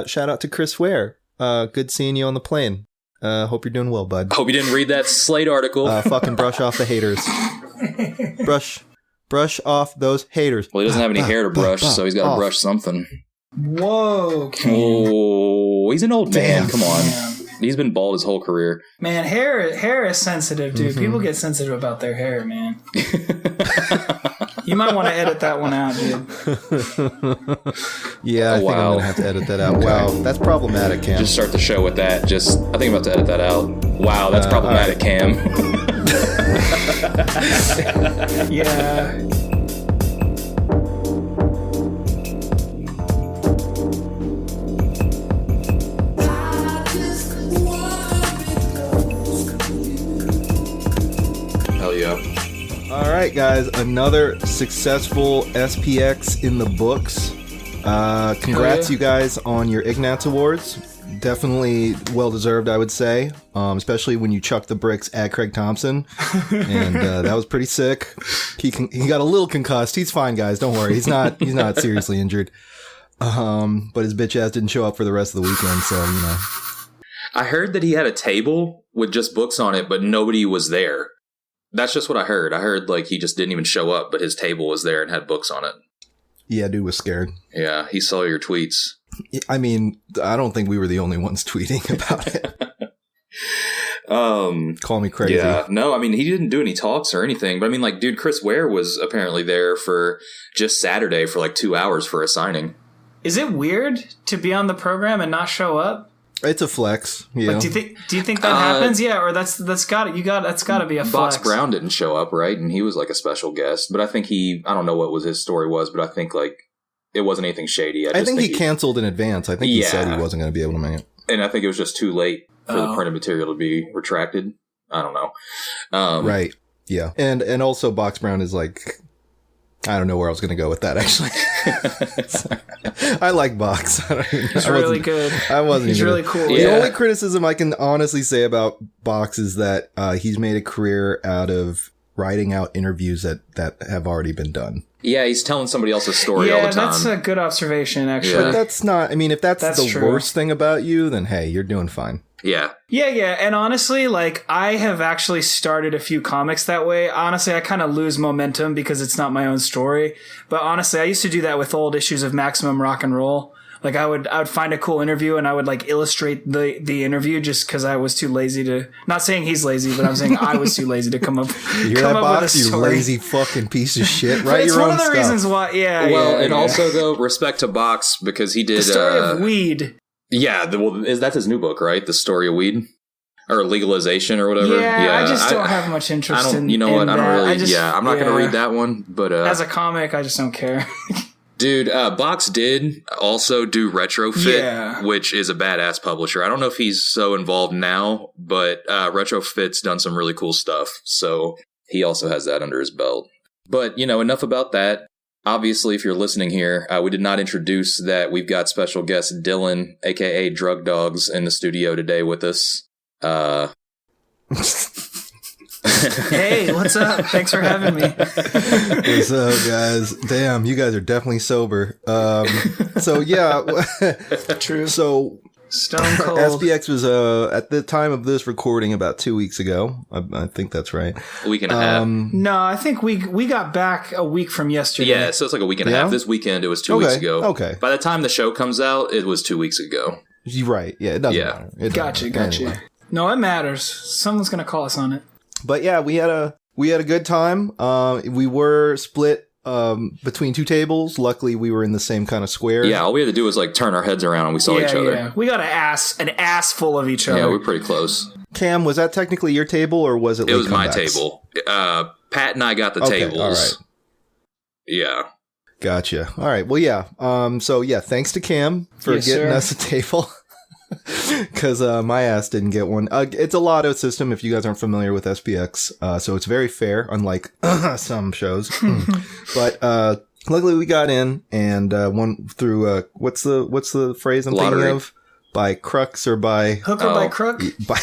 shout out to Chris Ware. Good seeing you on the plane. Hope you're doing well, bud. Hope you didn't read that Slate article. Fucking brush off the haters. Brush off those haters. Well, he doesn't have any hair to brush, so he's got to brush something. Whoa. Oh, he's an old man. Damn. Come on. Damn. He's been bald his whole carear. Man, hair is sensitive, dude. People get sensitive about their hair, man. You might want to edit that one out, dude. Yeah, I think I'm going to have to edit that out. Wow, that's problematic, Cam. Just start the show with that. I think I'm about to edit that out. Wow, that's problematic, Cam. Yeah. Hell yeah. All right, guys, another successful SPX in the books. Congrats, you guys, on your Ignatz Awards. Definitely well-deserved, I would say, especially when you chucked the bricks at Craig Thompson. And that was pretty sick. He got a little concussed. He's fine, guys. Don't worry. He's not seriously injured. But his bitch ass didn't show up for the rest of the weekend, so, you know. I heard that he had a table with just books on it, but nobody was there. That's just what I heard. I heard, like, he just didn't even show up, but his table was there and had books on it. Yeah, dude was scared. Yeah, he saw your tweets. I mean, I don't think we were the only ones tweeting about it. Call me crazy. Yeah, no, I mean, he didn't do any talks or anything. But I mean, like, dude, Chris Ware was apparently there for just Saturday for like 2 hours for a signing. Is it weird to be on the program and not show up? It's a flex. Yeah. Like, do you think that happens? Yeah, or that's got to be a flex. Box Brown didn't show up, right? And he was like a special guest. But I think I don't know what his story was, but I think like it wasn't anything shady. I think he canceled in advance. I think he said he wasn't going to be able to make it. And I think it was just too late for the printed material to be retracted. I don't know. Right. Yeah. And also Box Brown is like, I don't know where I was going to go with that, actually. I like Box. He's really good. He's really cool. The only criticism I can honestly say about Box is that he's made a career out of writing out interviews that have already been done. Yeah, he's telling somebody else's story all the time. Yeah, that's a good observation, actually. But that's not, I mean, if that's the true. Worst thing about you, then hey, you're doing fine. Yeah. Yeah. And honestly, like, I have actually started a few comics that way. Honestly, I kind of lose momentum because it's not my own story. But honestly, I used to do that with old issues of Maximum Rock and Roll. Like, I would find a cool interview and I would like illustrate the interview just because I was too lazy to. Not saying he's lazy, but I'm saying I was too lazy to come up. You hear that, Box? You lazy fucking piece of shit. Right? It's one of the reasons why. Yeah. Well, and also though, respect to Box because he did the story of weed. Yeah, that's his new book, right? The Story of Weed or legalization or whatever. Yeah, I just don't have much interest in. You know what? I don't really. I'm not going to read that one. But as a comic, I just don't care. Dude, Box did also do Retrofit, which is a badass publisher. I don't know if he's so involved now, but Retrofit's done some really cool stuff. So he also has that under his belt. But, you know, enough about that. Obviously, if you're listening here, we did not introduce that we've got special guest Dylan, a.k.a. Drug Dogs, in the studio today with us. Hey, what's up? Thanks for having me. What's up, guys? Damn, you guys are definitely sober. So, yeah. True. So, Stone Cold. SPX was at the time of this recording about 2 weeks ago. I think that's right. A week and a half. No, I think we got back a week from yesterday. Yeah, so it's like a week and a half. This weekend, it was 2 weeks ago. Okay. By the time the show comes out, it was 2 weeks ago. You're right. Yeah, it doesn't matter. Gotcha. Anyway. No, it matters. Someone's going to call us on it. But yeah, we had a good time. We were split between two tables. Luckily, we were in the same kind of square. Yeah, all we had to do was like turn our heads around and we saw each other. Yeah, we got an ass full of each other. Yeah, we're pretty close. Cam, was that technically your table or was it? It was my table. Pat and I got the tables. All right. Yeah. Gotcha. All right. Well, yeah. So yeah, thanks to Cam for getting us a table. Because my ass didn't get one. It's a lotto system if you guys aren't familiar with SPX. So it's very fair, unlike some shows. But luckily we got in and won through what's the phrase I'm thinking of? By crux or by hook or by crook? By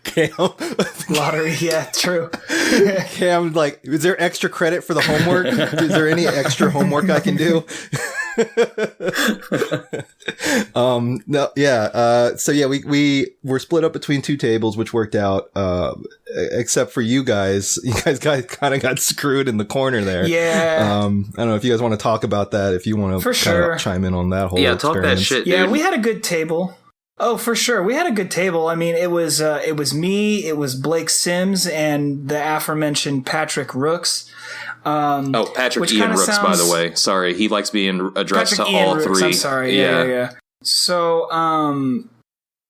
Cam. Lottery, yeah, true. Cam, like, is there extra credit for the homework? Is there any extra homework I can do? No, yeah. So yeah, we were split up between two tables, which worked out. Except for you guys. You guys kind of got screwed in the corner there. Yeah. I don't know if you guys want to talk about that. If you want to chime in on that whole experience. Talk that shit. Yeah, dude. we had a good table. Oh, for sure. We had a good table. I mean, it was me, it was Blake Sims, and the aforementioned Patrick Rooks. Patrick Ian Rooks, by the way. Sorry, he likes being addressed Patrick to Ian all Rooks, three. I'm sorry. Yeah. So,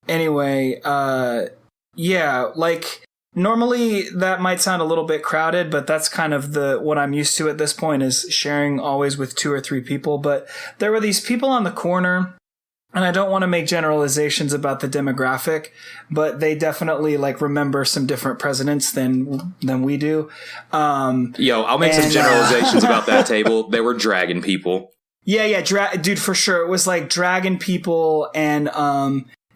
anyway, like, normally that might sound a little bit crowded, but that's kind of what I'm used to at this point, is sharing always with 2 or 3 people. But there were these people on the corner, and I don't want to make generalizations about the demographic, but they definitely like remember some different presidents than we do. I'll make some generalizations about that table. They were dragon people. Yeah, dude, for sure. It was like dragon people, and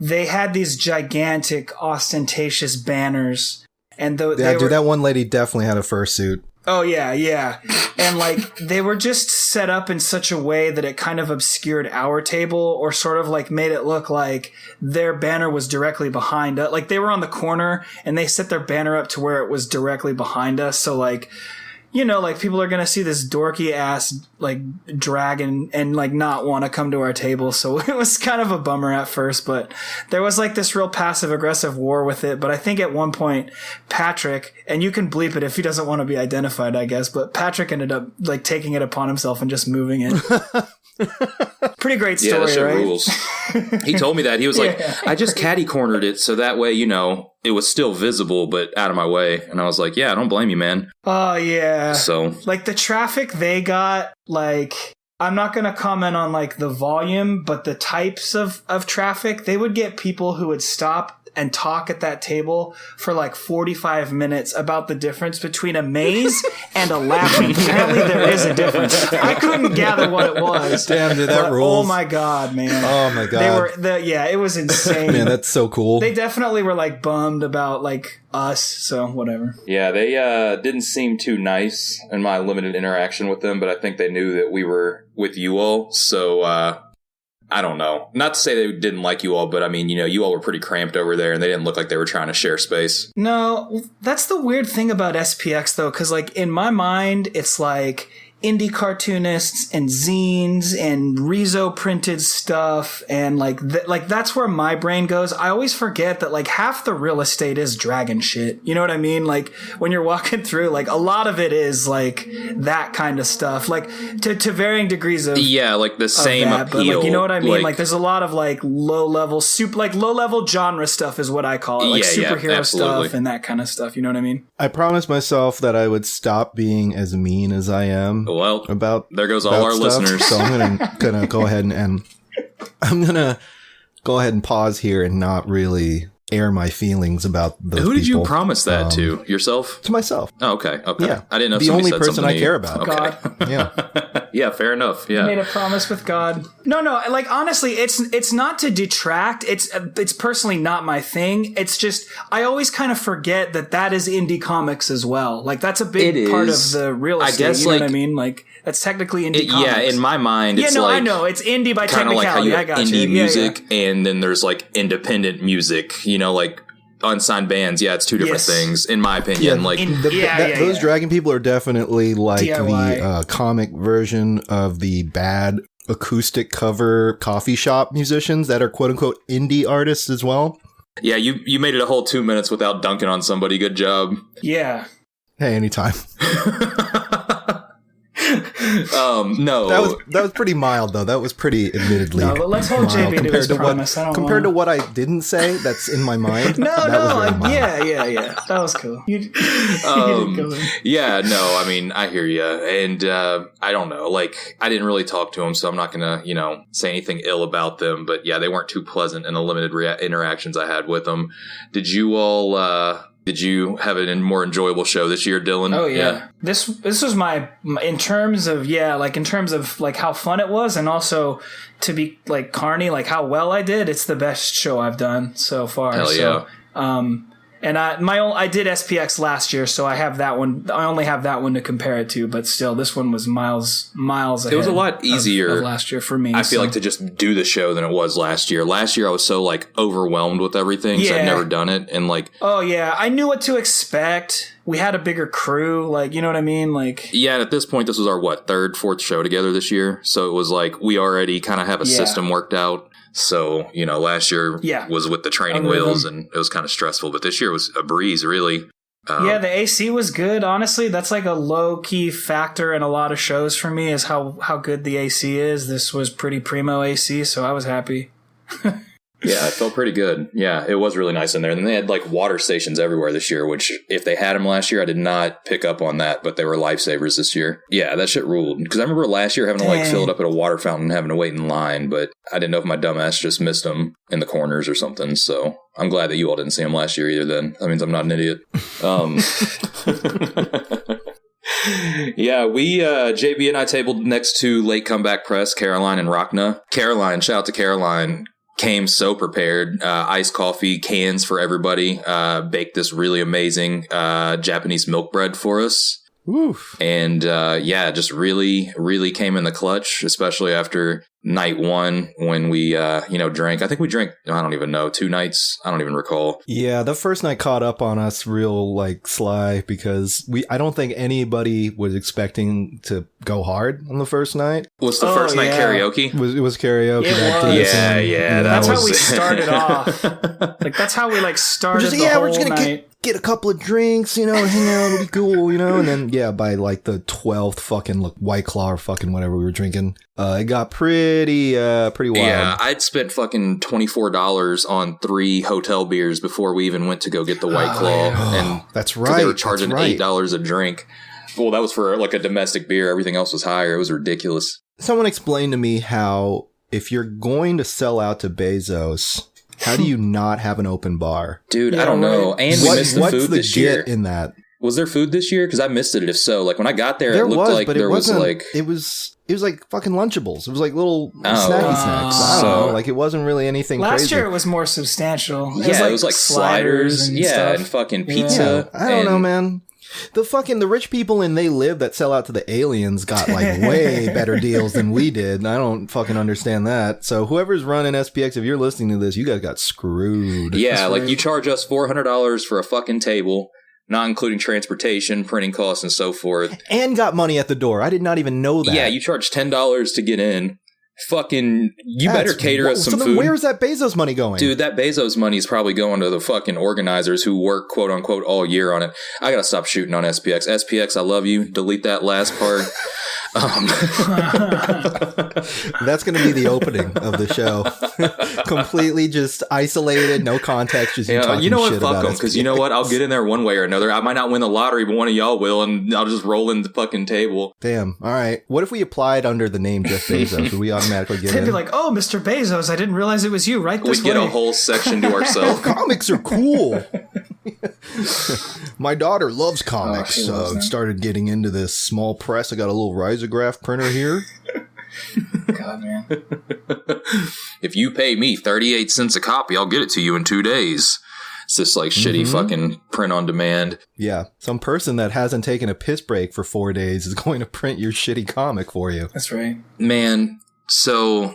they had these gigantic, ostentatious banners. And that one lady definitely had a fursuit. Oh, yeah. And, like, they were just set up in such a way that it kind of obscured our table, or sort of, like, made it look like their banner was directly behind us. Like, they were on the corner, and they set their banner up to where it was directly behind us. So, like, you know, like, people are going to see this dorky ass, like, dragon and, like, not want to come to our table. So it was kind of a bummer at first, but there was, like, this real passive aggressive war with it. But I think at one point, Patrick, and you can bleep it if he doesn't want to be identified, I guess, but Patrick ended up, like, taking it upon himself and just moving it. Pretty great story, that shit right? rules. He told me that. He was like, I just catty cornered it so that way, you know, it was still visible, but out of my way. And I was like, yeah, I don't blame you, man. Oh, yeah. So, like, the traffic they got, like, I'm not going to comment on, like, the volume, but the types of traffic, they would get people who would stop and talk at that table for like 45 minutes about the difference between a maze and a labyrinth. Apparently there is a difference. I couldn't gather what it was. Damn, dude, that rules. Oh my God, man. Oh my God. It was insane. Man, that's so cool. They definitely were like bummed about like us, so whatever. Yeah, they didn't seem too nice in my limited interaction with them, but I think they knew that we were with you all, so I don't know. Not to say they didn't like you all, but I mean, you know, you all were pretty cramped over there and they didn't look like they were trying to share space. No, that's the weird thing about SPX though, because like in my mind, it's like indie cartoonists and zines and Rezo printed stuff, and like that's where my brain goes. I always forget that like half the real estate is dragon shit. You know what I mean? Like when you're walking through, like a lot of it is like that kind of stuff, like to varying degrees of like the same that, appeal. But like, you know what I mean? Like there's a lot of like low level genre stuff is what I call it, like superhero stuff and that kind of stuff. You know what I mean? I promised myself that I would stop being as mean as I am. Well, there goes all our stuff. listeners. So I'm gonna go ahead and I'm gonna go ahead and pause here and not really air my feelings about those Who did people. you promise that to? Yourself? To myself. Oh, okay. Yeah. I didn't know if the only said person something I care about. Okay. God. Yeah. Yeah, fair enough. Yeah. I made a promise with God. No, like honestly, it's not to detract. It's personally not my thing. It's just I always kind of forget that is indie comics as well. Like that's a big part of the real estate. I guess, you know what I mean? Like that's technically indie comics. Yeah, in my mind, it's like I know it's indie by kind of like how you have indie music, yeah. and then there's like independent music. You know, like unsigned bands. Yeah, it's two different things, in my opinion. Those dragon people are definitely like DIY. The comic version of the bad acoustic cover coffee shop musicians that are quote unquote indie artists as well. Yeah, you made it a whole 2 minutes without dunking on somebody. Good job. Yeah. Hey, anytime. No, that was pretty mild though. That was pretty admittedly. No, but let's hold JB to his promise. Compared to what I didn't say, that's in my mind. Yeah. That was cool. Yeah, no, I mean, I hear you, and I don't know. Like, I didn't really talk to them, so I'm not gonna, say anything ill about them. But yeah, they weren't too pleasant in the limited interactions I had with them. Did you all? Did you have a more enjoyable show this year, Dylan? Oh yeah. This was my in terms of like how fun it was, and also to be like Carney, like how well I did. It's the best show I've done so far. Hell yeah. And I did SPX last year, so I have that one. I only have that one to compare it to, but still, this one was miles ahead. It was a lot easier of last year for me. I feel like to just do the show than it was last year. Last year, I was so like overwhelmed with everything because I'd never done it, and like, oh yeah, I knew what to expect. We had a bigger crew, like, you know what I mean, like. Yeah, and at this point, this was our third, fourth show together this year, so it was like we already kind of have a system worked out. So, you know, last year was with the training wheels and it was kind of stressful, but this year was a breeze, really. Yeah, the AC was good. Honestly, that's like a low key factor in a lot of shows for me is how good the AC is. This was pretty primo AC, so I was happy. Yeah, it felt pretty good. Yeah, it was really nice in there. And then they had like water stations everywhere this year, which if they had them last year, I did not pick up on that, but they were lifesavers this year. Yeah, that shit ruled. Because I remember last year having to like fill it up at a water fountain and having to wait in line, but I didn't know if my dumbass just missed them in the corners or something. So I'm glad that you all didn't see them last year either then. That means I'm not an idiot. Yeah, we, JB and I tabled next to Late Comeback Press, Caroline and Rachna. Caroline, shout out to Caroline, came so prepared. Iced coffee, cans for everybody. Baked this really amazing Japanese milk bread for us. Oof. And just really, really came in the clutch, especially after night one when we, drank. I think we drank, I don't even know, 2 nights. I don't even recall. Yeah, the first night caught up on us real like sly because I don't think anybody was expecting to go hard on the first night. Was the first night karaoke? It was karaoke. That's how we started off. Like that's how we like started we're just gonna get a couple of drinks, hang out, it'll be cool, and then by like the 12th fucking White Claw or fucking whatever we were drinking, it got pretty wild. Yeah, I'd spent fucking $24 on 3 hotel beers before we even went to go get the White Claw, and that's right. They were charging $8 a drink. Well, that was for like a domestic beer. Everything else was higher. It was ridiculous. Someone explained to me how if you're going to sell out to Bezos, how do you not have an open bar? Dude, I don't know. And we missed the food this year. In that? Was there food this year? Because I missed it. If so, like when I got there, it looked like there was like... It was like fucking Lunchables. It was like little snacky snacks. I don't know. Like it wasn't really anything crazy. Last year it was more substantial. It was like sliders and fucking pizza. Yeah. I don't know, man. The rich people in They Live that sell out to the aliens got like way better deals than we did. And I don't fucking understand that. So whoever's running SPX, if you're listening to this, you guys got screwed. Yeah, like you charge us $400 for a fucking table, not including transportation, printing costs, and so forth. And got money at the door. I did not even know that. Yeah, you charge $10 to get in. Fucking, you better cater us some food. Where is that Bezos money going? Dude, that Bezos money is probably going to the fucking organizers who work, quote unquote, all year on it. I gotta stop shooting on SPX. SPX, I love you. Delete that last part. That's going to be the opening of the show. Completely just isolated, no context. Just you know what? Fuck them. Because you know what? I'll get in there one way or another. I might not win the lottery, but one of y'all will, and I'll just roll in the fucking table. Damn. All right. What if we applied under the name Jeff Bezos? Would we automatically get in? They'd be like, "Oh, Mr. Bezos, I didn't realize it was you." Right this way. We'd get a whole section to ourselves. Comics are cool. My daughter loves comics, so started getting into this small press. I got a little risograph printer here. God, man. If you pay me 38 cents a copy, I'll get it to you in 2 days. It's just like shitty fucking print on demand. Yeah. Some person that hasn't taken a piss break for 4 days is going to print your shitty comic for you. That's right. Man, so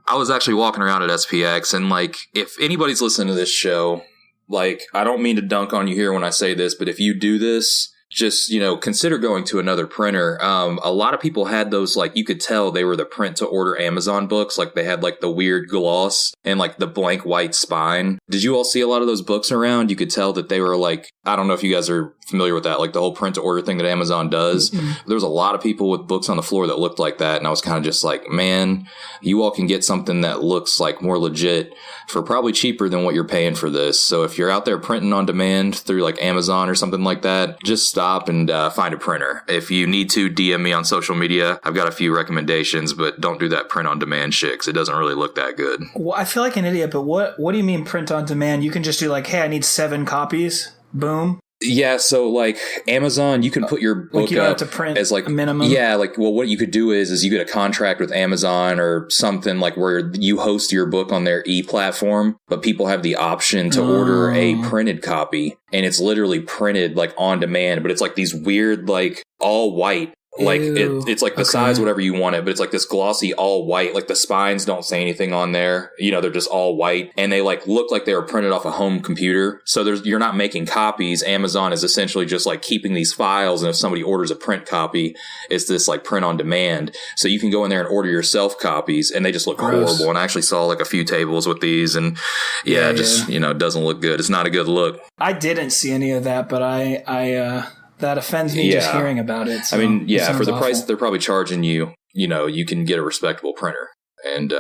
I was actually walking around at SPX, and like, if anybody's listening to this show, like, I don't mean to dunk on you here when I say this, but if you do this, just, consider going to another printer. A lot of people had those, like, you could tell they were the print to order Amazon books. Like, they had, like, the weird gloss and, like, the blank white spine. Did you all see a lot of those books around? You could tell that they were, like, I don't know if you guys are familiar with that, like, the whole print to order thing that Amazon does. Mm-hmm. There was a lot of people with books on the floor that looked like that. And I was kind of just like, man, you all can get something that looks, like, more legit for probably cheaper than what you're paying for this. So if you're out there printing on demand through, like, Amazon or something like that, just stop and find a printer. If you need to, DM me on social media. I've got a few recommendations, but don't do that print on demand shit, because it doesn't really look that good. Well, I feel like an idiot, but what do you mean print on demand? You can just do like, hey, I need 7 copies. Boom. Yeah, so like Amazon, you can put your book like you don't up have to print as like a minimum. Yeah, like well, what you could do is you get a contract with Amazon or something like where you host your book on their e-platform, but people have the option to order a printed copy, and it's literally printed like on demand, but it's like these weird like all white. Like it's like the size whatever you want it, but it's like this glossy all white. Like the spines don't say anything on there. You know, they're just all white, and they like look like they were printed off a home computer. So you're not making copies. Amazon is essentially just like keeping these files, and if somebody orders a print copy, it's this like print on demand. So you can go in there and order yourself copies, and they just look horrible. And I actually saw like a few tables with these, and just you know, it doesn't look good. It's not a good look. I didn't see any of that, but I that offends me just hearing about it. So I mean, for the price that they're probably charging you, you know, you can get a respectable printer and,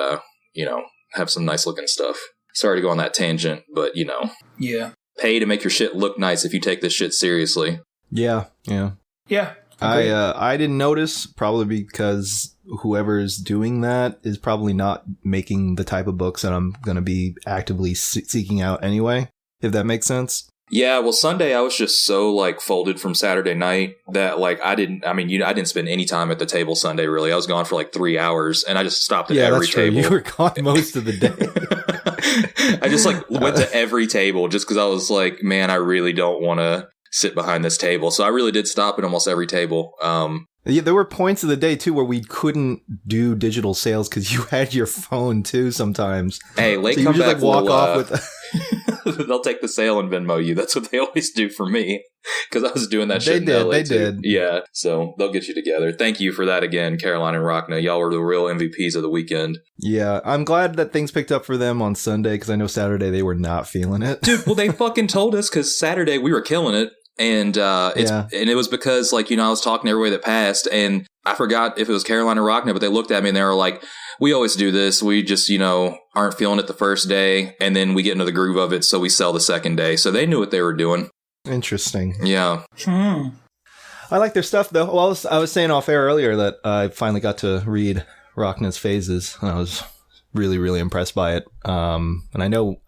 you know, have some nice looking stuff. Sorry to go on that tangent, but, you know. Yeah. Pay to make your shit look nice if you take this shit seriously. Yeah. I didn't notice, probably because whoever's doing that is probably not making the type of books that I'm going to be actively seeking out anyway, if that makes sense. Yeah, well, Sunday I was just so like folded from Saturday night that like I didn't spend any time at the table Sunday really. I was gone for like 3 hours, and I just stopped at every table. You were gone most of the day. I just like went to every table just because I was like, man, I really don't want to sit behind this table. So I really did stop at almost every table. Yeah, there were points of the day too where we couldn't do digital sales because you had your phone too. Sometimes, hey, late so comeback just, like, walk off with. They'll take the sale and Venmo you. That's what they always do for me because I was doing that shit. They did. Yeah, so they'll get you together. Thank you for that again, Caroline and Rachna. Y'all were the real MVPs of the weekend. Yeah, I'm glad that things picked up for them on Sunday because I know Saturday they were not feeling it. Dude, well, they fucking told us because Saturday we were killing it. And and it was because, like, you know, I was talking to everybody that passed, and I forgot if it was Caroline or Rachna, but they looked at me and they were like, we always do this. We just, you know, aren't feeling it the first day, and then we get into the groove of it, so we sell the second day. So they knew what they were doing. Interesting. Yeah. I like their stuff, though. Well, I was saying off air earlier that I finally got to read Rachna's Phases, and I was really, really impressed by it. And I know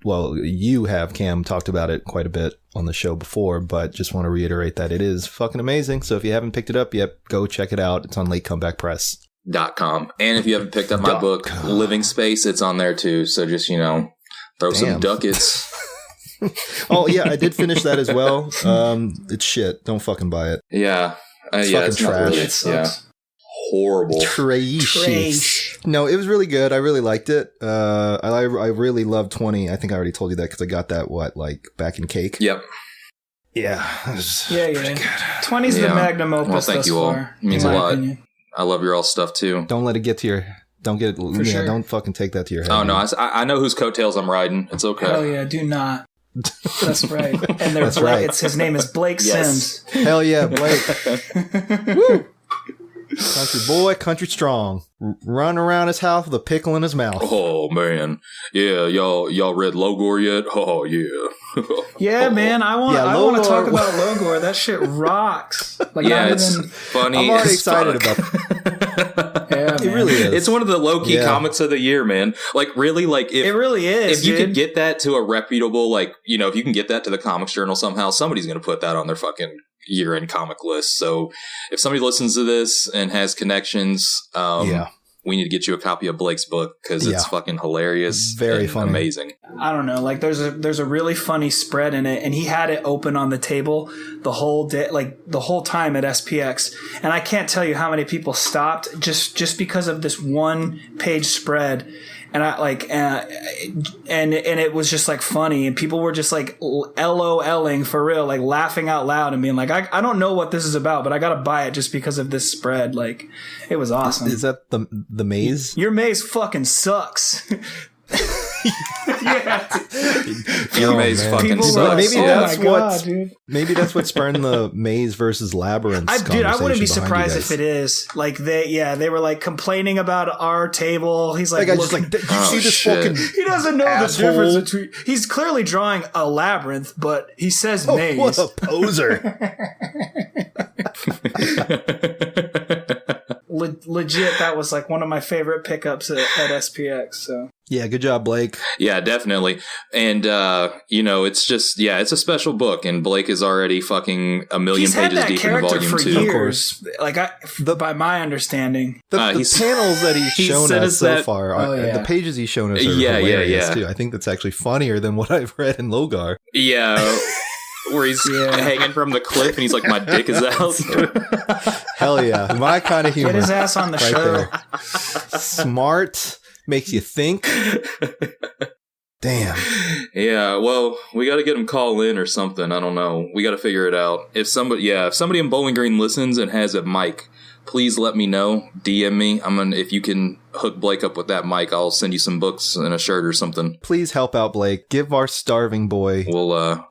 you have, Cam, talked about it quite a bit on the show before, but just want to reiterate that it is fucking amazing. So if you haven't picked it up yet, go check it out. It's on latecomebackpress.com. And if you haven't picked up my book, Living Space, it's on there too. So just, you know, throw some ducats. Oh, yeah, I did finish that as well. It's shit. Don't fucking buy it. Yeah. It's fucking trash. Really, it sucks. Horrible. Trash. No, it was really good. I really liked it. I really loved 20. I think I already told you that because I got that back in cake. Yep. Yeah. Pretty good. 20's the magnum opus. Well, thank you all. It means a lot. Opinion. I love your all stuff too. Don't let it get to your. Sure. Don't fucking take that to your head. Oh no, I know whose coattails I'm riding. It's okay. Oh yeah, do not. That's right. And that's right. His name is Blake Sims. Hell yeah, Blake. Woo. Country boy, country strong. Running around his house with a pickle in his mouth. Oh man, yeah, y'all read Logor yet? Oh yeah, yeah, man. I want to talk about Logor. That shit rocks. Like, yeah, it's funny. I'm already excited about it. Yeah, it really is. It's one of the low key comics of the year, man. Like really, like if it really is. If you could get that to a reputable, like you know, if you can get that to the Comics Journal somehow, somebody's gonna put that on their fucking year-end comic list. So if somebody listens to this and has connections, we need to get you a copy of Blake's book because it's fucking hilarious. Very funny. Amazing. I don't know. Like there's a really funny spread in it, and he had it open on the table the whole day, like the whole time at SPX. And I can't tell you how many people stopped just because of this one page spread. And I like, and it was just like funny, and people were just like LOLing for real, like laughing out loud and being like, I don't know what this is about, but I gotta buy it just because of this spread. Like, it was awesome. Is that the maze? Your maze fucking sucks. Your maze fucking sucks. Maybe that's what spurned the maze versus labyrinth. I wouldn't be surprised if it is. Like they were like complaining about our table. He's like, did you see this fucking? He doesn't know the difference between. He's clearly drawing a labyrinth, but he says maze. What a poser! legit, that was like one of my favorite pickups at SPX. So yeah, good job, Blake. Yeah, definitely. And, it's just, it's a special book, and Blake is already fucking a million pages deep in volume 2. Years, of course. Like, by my understanding. The panels that he's shown us so far, the pages he's shown us are hilarious, too. I think that's actually funnier than what I've read in Logar. Yeah. Where he's hanging from the cliff and he's like, my dick is out. Hell yeah. My kind of humor. Get his ass on the show. There. Smart. Makes you think. Damn. Yeah, well, we got to get him call in or something. I don't know. We got to figure it out. If somebody in Bowling Green listens and has a mic, please let me know. DM me. If you can hook Blake up with that mic, I'll send you some books and a shirt or something. Please help out Blake. Give our starving boy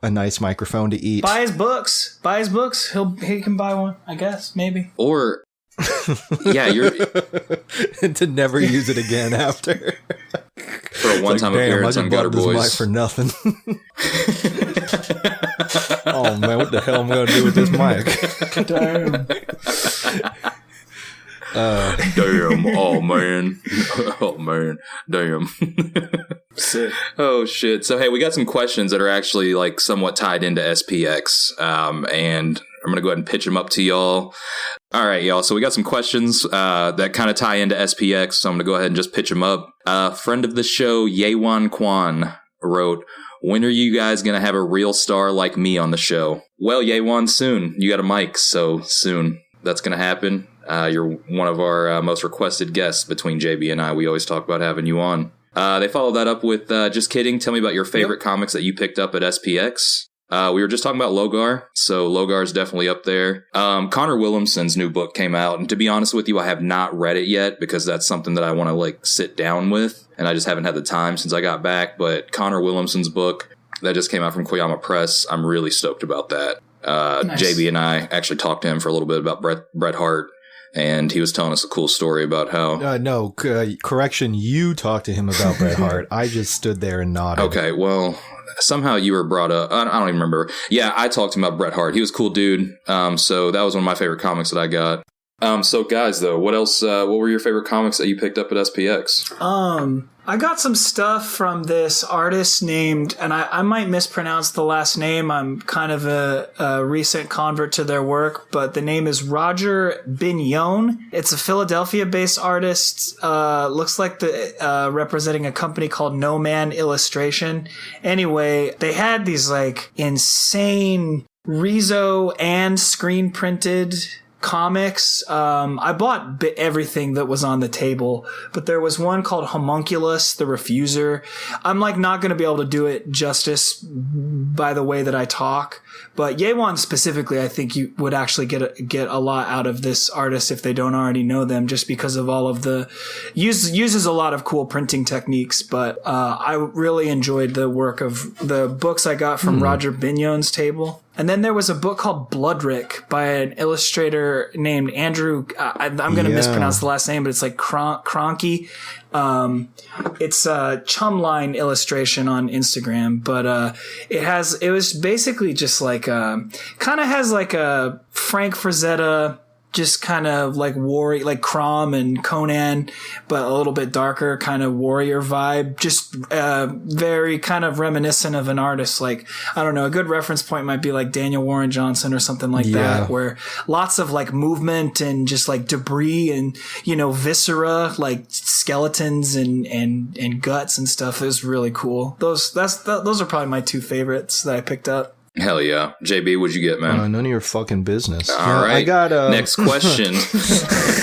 a nice microphone to eat. Buy his books. He can buy one, I guess, maybe. Or you're and to never use it again after. For a one-time appearance on Gutter Boys. Mic for nothing. Oh man, what the hell am I going to do with this mic? Damn. Damn. Oh man. Oh man. Damn. Sick. Oh shit. So hey, we got some questions that are actually like somewhat tied into SPX. And I'm gonna go ahead and pitch them up to y'all. All right, y'all. So we got some questions that kind of tie into SPX. So I'm gonna go ahead and just pitch them up. Friend of the show, Yewan Kwan, wrote, "When are you guys gonna have a real star like me on the show?" Well, Yewan, soon. You got a mic, so soon. That's gonna happen. You're one of our most requested guests between JB and I. We always talk about having you on. They followed that up with, just kidding. Tell me about your favorite comics that you picked up at SPX. We were just talking about Logar, so Logar is definitely up there. Connor Williamson's new book came out, and to be honest with you, I have not read it yet because that's something that I want to like sit down with, and I just haven't had the time since I got back. But Connor Williamson's book that just came out from Koyama Press, I'm really stoked about that. Nice. JB and I actually talked to him for a little bit about Bret Hart. And he was telling us a cool story about how... correction, you talked to him about Bret Hart. I just stood there and nodded. Okay, well, somehow you were brought up. I don't even remember. Yeah, I talked to him about Bret Hart. He was a cool dude. So that was one of my favorite comics that I got. So guys, though, what else? What were your favorite comics that you picked up at SPX? I got some stuff from this artist named, and I might mispronounce the last name. I'm kind of a recent convert to their work, but the name is Roger Bignon. It's a Philadelphia-based artist. Looks like representing a company called No Man Illustration. Anyway, they had these like insane Rezo and screen printed comics. I bought everything that was on the table, but there was one called Homunculus, the Refuser. I'm like not going to be able to do it justice by the way that I talk, but Yewan specifically, I think you would actually get a lot out of this artist if they don't already know them, just because of all of the uses a lot of cool printing techniques. But I really enjoyed the work of the books I got from Roger Bignon's table. And then there was a book called Bloodrick by an illustrator named Andrew. I'm going to mispronounce the last name, but it's like Cronky. It's a Chumline illustration on Instagram, but it was basically just like kind of has like a Frank Frazetta, just kind of like warrior, like Crom and Conan, but a little bit darker kind of warrior vibe. Just very kind of reminiscent of an artist. Like, I don't know, a good reference point might be like Daniel Warren Johnson or something like that, where lots of like movement and just like debris and, viscera, like skeletons and guts and stuff. It was really cool. Those are probably my two favorites that I picked up. Hell yeah. JB, what'd you get, man? None of your fucking business. All right. I got next question. So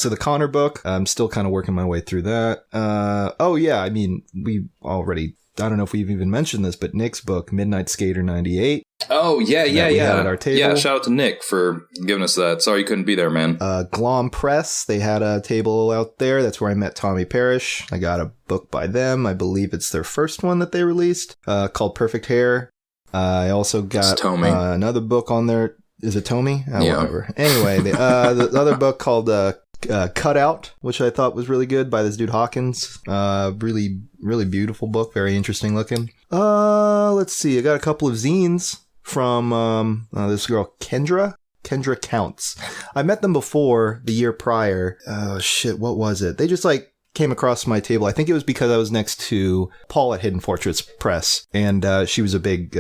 the Connor book, I'm still kind of working my way through that. I mean, we already, I don't know if we've even mentioned this, but Nick's book, Midnight Skater 98. Oh, yeah. At our table. Yeah, shout out to Nick for giving us that. Sorry you couldn't be there, man. Glom Press, they had a table out there. That's where I met Tommy Parrish. I got a book by them. I believe it's their first one that they released, called Perfect Hair. I also got another book on there. Is it Tommy? Yeah. Whatever. Anyway, the other book called Cutout, which I thought was really good, by this dude Hawkins. Really, really beautiful book. Very interesting looking. Let's see. I got a couple of zines from this girl Kendra Kendra Counts. I met them before the year prior. Oh shit, what was it? They just like came across my table. I think it was because I was next to Paul at Hidden Fortress Press, and she was a big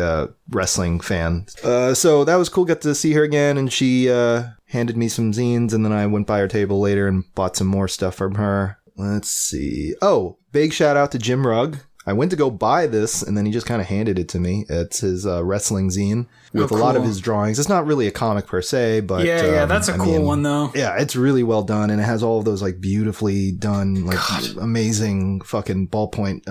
wrestling fan. So that was cool. Got to see her again, and she handed me some zines, and then I went by her table later and bought some more stuff from her. Let's see. Oh, big shout out to Jim Rugg. I went to go buy this, and then he just kind of handed it to me. It's his wrestling zine with a lot of his drawings. It's not really a comic per se, but that's a cool one though. Yeah, it's really well done, and it has all of those like beautifully done, like amazing fucking ballpoint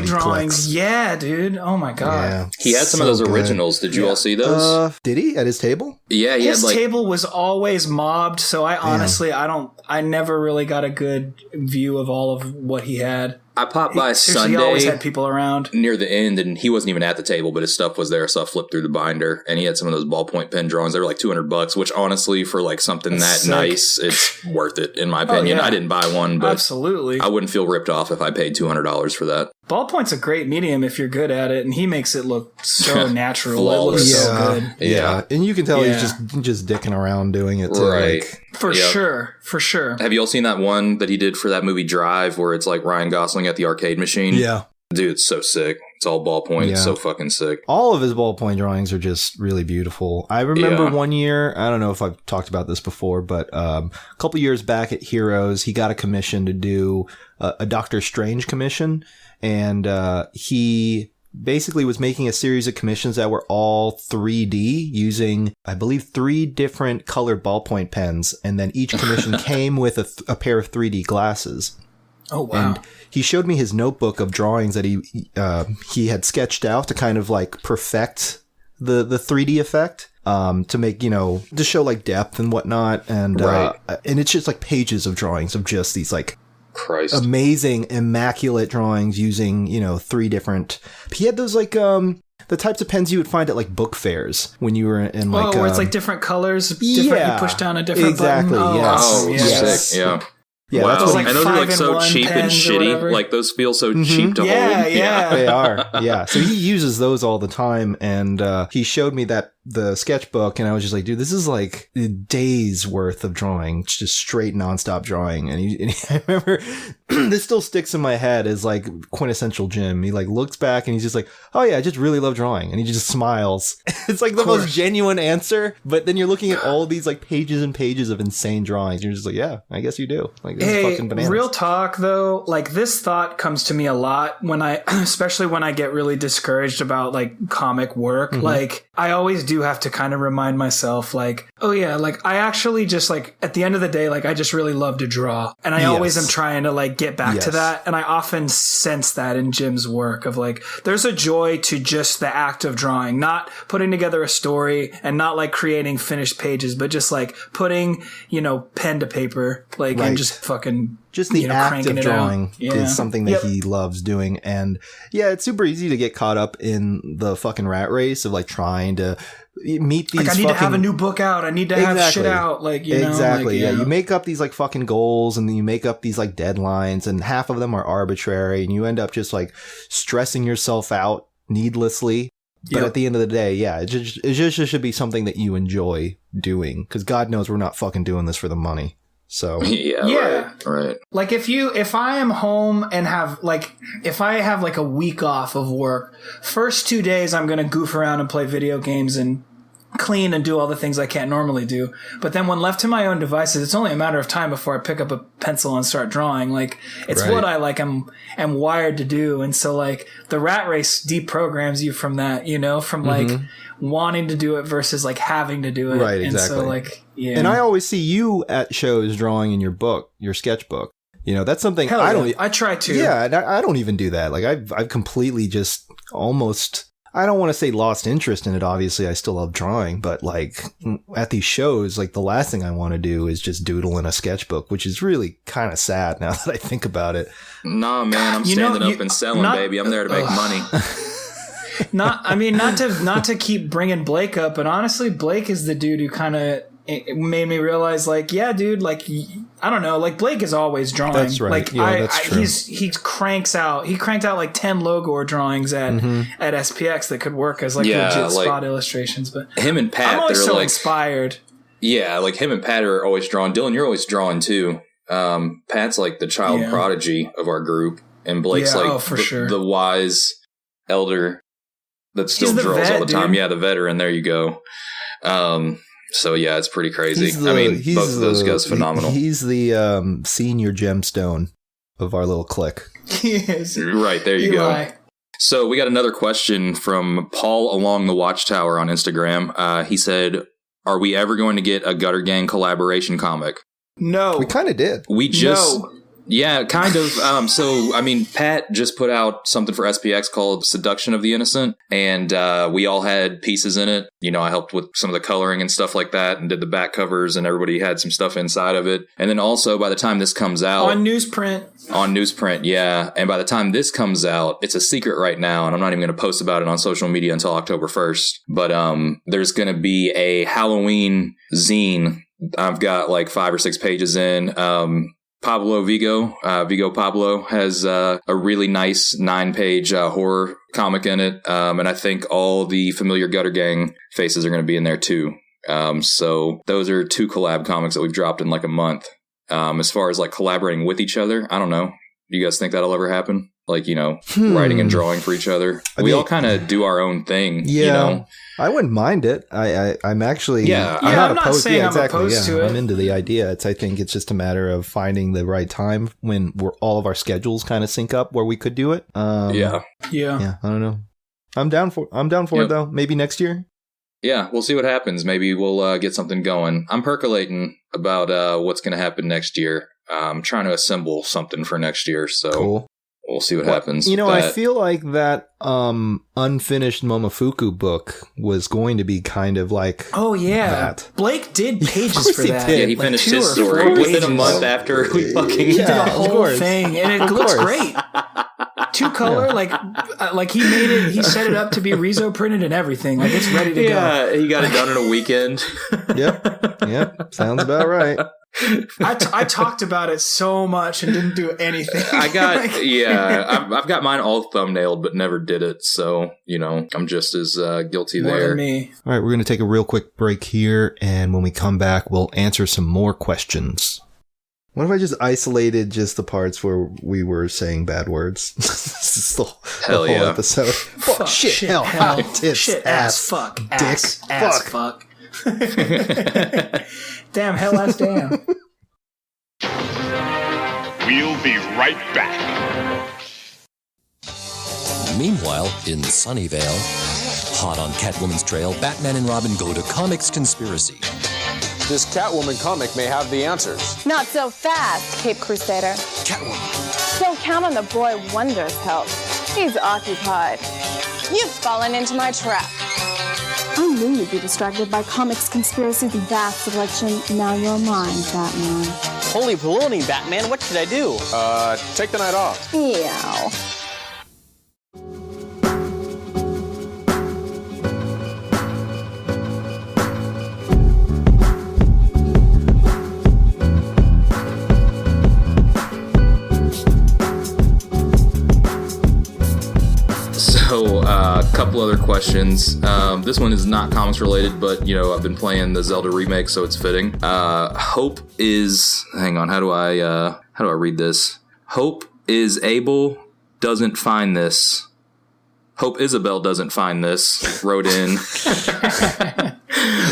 drawings. Yeah, dude. Oh my god. Yeah, he had some of those originals. Did you all see those? Did he at his table? Yeah, his table was always mobbed, so I honestly I never really got a good view of all of what he had. I popped by Sunday. He always had people around near the end, and he wasn't even at the table, but his stuff was there. So I flipped through the binder, and he had some of those ballpoint pen drawings. They were like $200, which honestly, for like something that nice, it's worth it in my opinion. I didn't buy one, but absolutely, I wouldn't feel ripped off if I paid $200 for that. Ballpoint's a great medium if you're good at it, and he makes it look so natural. It looks so good. Yeah, and you can tell he's just dicking around doing it too. Right. For sure. Have you all seen that one that he did for that movie Drive, where it's like Ryan Gosling at the arcade machine? Yeah. Dude, it's so sick. It's all ballpoint. It's so fucking sick. All of his ballpoint drawings are just really beautiful. I remember one year, I don't know if I've talked about this before, but a couple years back at Heroes, he got a commission to do a Doctor Strange commission. And he basically was making a series of commissions that were all 3D using, I believe, 3 different colored ballpoint pens. And then each commission came with a pair of 3D glasses. Oh, wow. And he showed me his notebook of drawings that he had sketched out to kind of like perfect the 3D effect. To make, to show like depth and whatnot. And, and it's just like pages of drawings of just these like amazing, immaculate drawings using, 3 different. He had those like the types of pens you would find at like book fairs when you were in like where it's like different colors, you push down a different button. Sick. Yeah. Yeah, wow. That's what and those are like so cheap and shitty. Like those feel so cheap to hold. Yeah, they are. Yeah. So he uses those all the time, and he showed me the sketchbook, and I was just like, dude, this is like a day's worth of drawing, just straight nonstop drawing. And I remember this still sticks in my head as like quintessential Jim. He like looks back and he's just like, oh yeah, I just really love drawing, and he just smiles. It's like the most genuine answer, but then you're looking at all these like pages and pages of insane drawings. You're just like, yeah, I guess you do. Like, this is fucking bananas. Real talk though, like this thought comes to me a lot when especially when I get really discouraged about like comic work. Mm-hmm. Like I always do have to kind of remind myself like, oh yeah, like I actually just like at the end of the day, like I just really love to draw, and I always am trying to like get back to that. And I often sense that in Jim's work of like, there's a joy to just the act of drawing, not putting together a story and not like creating finished pages, but just like putting, pen to paper, like, and just fucking just the act of drawing is something that he loves doing. And yeah, it's super easy to get caught up in the fucking rat race of like trying to meet these. Like I need to have a new book out. I need to have shit out. Like, exactly. Like, you make up these like fucking goals, and then you make up these like deadlines, and half of them are arbitrary, and you end up just like stressing yourself out needlessly. But at the end of the day, it just should be something that you enjoy doing, because God knows we're not fucking doing this for the money. So right. Like if I am home and if I have like a week off of work, first 2 days I'm gonna goof around and play video games and clean and do all the things I can't normally do. But then when left to my own devices, it's only a matter of time before I pick up a pencil and start drawing. Like it's what I like am wired to do. And so like the rat race deprograms you from that, from like wanting to do it versus like having to do it. Right, exactly. And so like, And I always see you at shows drawing in your sketchbook. That's something I try to. Yeah, I don't even do that. Like I've completely just almost, I don't want to say lost interest in it. Obviously, I still love drawing, but like at these shows, like the last thing I want to do is just doodle in a sketchbook, which is really kind of sad now that I think about it. Nah, man, I'm standing up and selling, baby. I'm there to make money. Not to keep bringing Blake up, but honestly, Blake is the dude who kind of made me realize, like, yeah, dude, like, I don't know, like Blake is always drawing. That's right. Like, that's true. He cranked out like 10 logo drawings at SPX that could work as like legit spot illustrations. But him and Pat, I'm always they're so like inspired. Yeah, like him and Pat are always drawing. Dylan, you're always drawing too. Pat's like the child prodigy of our group, and Blake's the wise elder that still draws all the time. Dude. Yeah, the veteran. There you go. So yeah, it's pretty crazy. Both of those guys phenomenal. He's the senior gemstone of our little clique. He is. Right, there you go. So we got another question from Paul Along the Watchtower on Instagram. He said, are we ever going to get a Gutter Gang collaboration comic? No. We kind of did. We just... No. Yeah, kind of. Pat just put out something for SPX called Seduction of the Innocent, and we all had pieces in it. You know, I helped with some of the coloring and stuff like that, and did the back covers, and everybody had some stuff inside of it. And then also, by the time this comes out... On newsprint, yeah. And by the time this comes out, it's a secret right now, and I'm not even going to post about it on social media until October 1st. But there's going to be a Halloween zine. I've got like 5 or 6 pages in. Pablo Vigo Pablo has a really nice 9-page horror comic in it. And I think all the familiar Gutter Gang faces are going to be in there too. So those are 2 collab comics that we've dropped in like a month. As far as like collaborating with each other, I don't know. Do you guys think that'll ever happen? Like, you know, writing and drawing for each other. We all kind of do our own thing, you know? I wouldn't mind it. I'm actually... I'm not opposed. Saying I'm opposed to it. I'm into the idea. I think it's just a matter of finding the right time when all of our schedules kind of sync up where we could do it. Yeah. I don't know. I'm down for it, though. Maybe next year. Yeah, we'll see what happens. Maybe we'll get something going. I'm percolating about what's going to happen next year. I'm trying to assemble something for next year, so... Cool. We'll see what happens. You know, I feel like that unfinished Momofuku book was going to be kind of like that. Blake did pages for that. Yeah, he finished his story within a month after we fucking did the whole thing, and it looks great. 2 color, like he made it. He set it up to be Rezo printed and everything. Like it's ready to go. Yeah, he got it done in a weekend. Yep. Sounds about right. I talked about it so much and didn't do anything. I've got mine all thumbnailed, but never did it. So, you know, I'm just as guilty more there. Than me. All right, we're going to take a real quick break here. And when we come back, we'll answer some more questions. What if I just isolated just the parts where we were saying bad words? This is the whole episode. Fuck, shit, hell, tits, shit, ass, fuck, dick, ass, fuck. Damn, hell ass damn. We'll be right back. Meanwhile, in Sunnyvale, hot on Catwoman's trail, Batman and Robin go to Comics Conspiracy. This Catwoman comic may have the answers. Not so fast, Cape Crusader. Catwoman. Don't count on the boy Wonder's help. He's occupied. You've fallen into my trap. I knew you'd be distracted by Comics Conspiracy's vast selection. Now you're mine, Batman. Holy baloney, Batman. What should I do? Take the night off. Meow. So, a couple other questions. This one is not comics related, but, you know, I've been playing the Zelda remake, so it's fitting. Hope is... Hang on, how do I read this? Hope is Abel doesn't find this. Hope Isabel doesn't find this. Wrote in.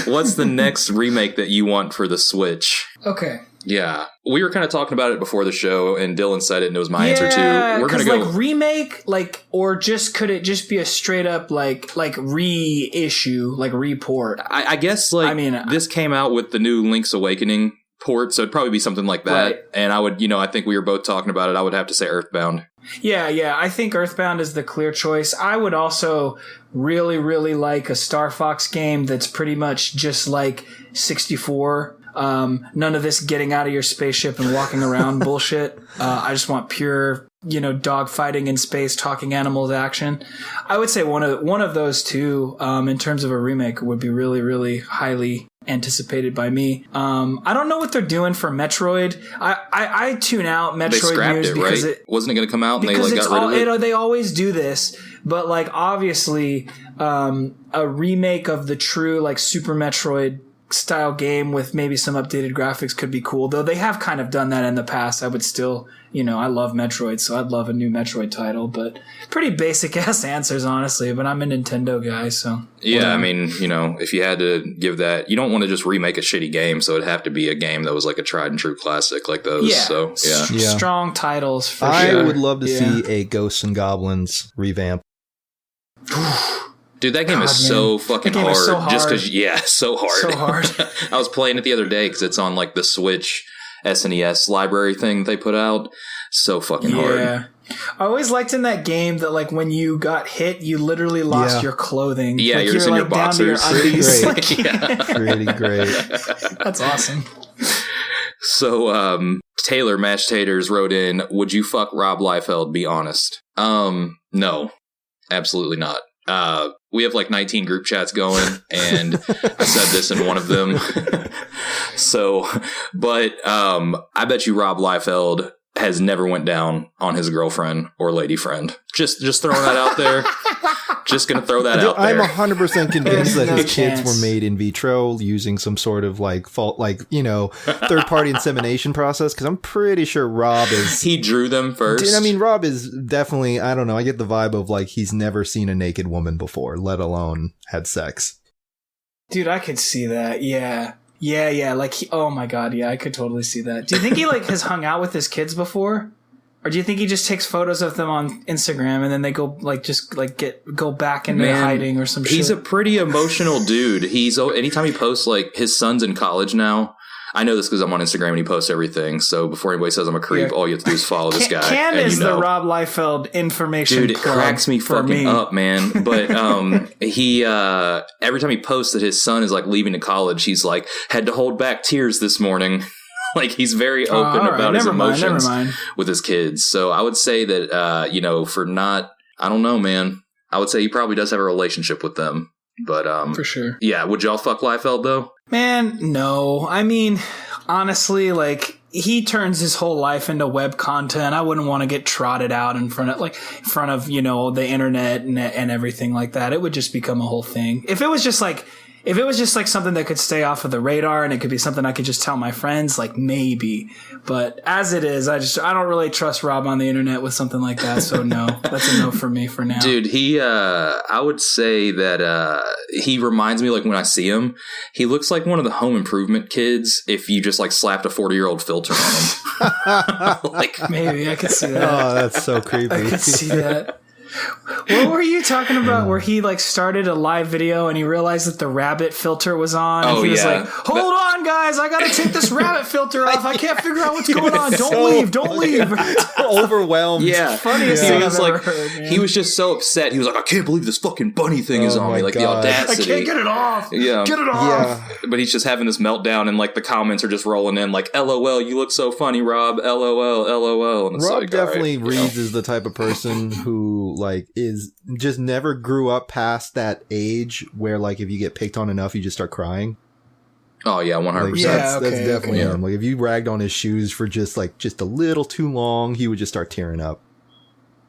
What's the next remake that you want for the Switch? Okay. Yeah, we were kind of talking about it before the show, and Dylan said it, and it was my answer too. We're gonna go remake, or could it just be a straight up like reissue, like report? I guess this came out with the new Link's Awakening port, so it'd probably be something like that. Right. And I would, I think we were both talking about it. I would have to say Earthbound. Yeah, I think Earthbound is the clear choice. I would also really, really like a Star Fox game that's pretty much just like 64. None of this getting out of your spaceship and walking around bullshit. I just want pure, dogfighting in space, talking animals action. I would say one of those two, in terms of a remake, would be really, really highly anticipated by me. I don't know what they're doing for Metroid. I tune out Metroid they scrapped news it, because right? Wasn't it going to come out and they got rid of it? They always do this, but obviously, a remake of the true Super Metroid style game with maybe some updated graphics could be cool. Though they have kind of done that in the past. I would still, I love Metroid, so I'd love a new Metroid title. But pretty basic ass answers, honestly. But I'm a Nintendo guy, so yeah. I mean, if you had to give that, you don't want to just remake a shitty game, so it'd have to be a game that was like a tried and true classic, like those. Yeah, so strong titles. For I sure. would love to see a Ghosts and Goblins revamp. Dude, that game is so fucking hard. So hard. Just because, so hard. So hard. I was playing it the other day because it's on like the Switch SNES library thing they put out. So fucking hard. Yeah. I always liked in that game that like when you got hit, you literally lost your clothing. Yeah, like, you're just in your boxers. Pretty great. That's awesome. So, Taylor Mashed Taters wrote in, would you fuck Rob Liefeld? Be honest. No, absolutely not. We have like 19 group chats going, and I said this in one of them. So, but I bet you Rob Liefeld has never went down on his girlfriend or lady friend. Just throwing that out there. Just gonna throw that out there. I'm 100% convinced that his kids were made in vitro using some sort of like third party insemination process. Because I'm pretty sure Rob is. He drew them first. I mean, Rob is definitely. I don't know. I get the vibe of like he's never seen a naked woman before, let alone had sex. Dude, I could see that. Yeah. Like, oh my god, yeah, I could totally see that. Do you think he like has hung out with his kids before? Or do you think he just takes photos of them on Instagram and then they go go back into hiding or some shit? He's a pretty emotional dude. Anytime he posts like his son's in college now. I know this because I'm on Instagram and he posts everything. So before anybody says I'm a creep, all you have to do is follow this guy. Cam is the Rob Liefeld information. Dude, it cracks me fucking up, man. But he every time he posts that his son is like leaving to college, he's like had to hold back tears this morning. Like he's very open about his emotions with his kids. So I would say that I don't know, man. I would say he probably does have a relationship with them. But for sure. Yeah, would y'all fuck Liefeld though? Man, no. I mean, honestly, like he turns his whole life into web content. I wouldn't want to get trotted out in front of the internet and everything like that. It would just become a whole thing. If it was just like something that could stay off of the radar and it could be something I could just tell my friends, like maybe. But as it is, I don't really trust Rob on the internet with something like that. So no, that's a no for me for now. Dude, I would say that he reminds me, like when I see him, he looks like one of the Home Improvement kids if you just like slapped a 40-year-old filter on him. Like maybe I could see that. Oh, that's so creepy. I could see that. What were you talking about where he like started a live video and he realized that the rabbit filter was on? And he was like, hold on, guys, I gotta take this rabbit filter off. I can't figure out what's going on. Don't leave. Overwhelmed. Yeah. Funniest thing I've ever heard, man. He was just so upset. He was like, I can't believe this fucking bunny thing is on me. Like the audacity. I can't get it off. Yeah. Get it off. Yeah. But he's just having this meltdown and like the comments are just rolling in like, LOL, you look so funny, Rob. LOL. And it's Rob like, definitely reads as the type of person who like is just never grew up past that age where like if you get picked on enough you just start crying. Oh yeah, 100%. Like, that's definitely him. Like if you ragged on his shoes for just a little too long, he would just start tearing up.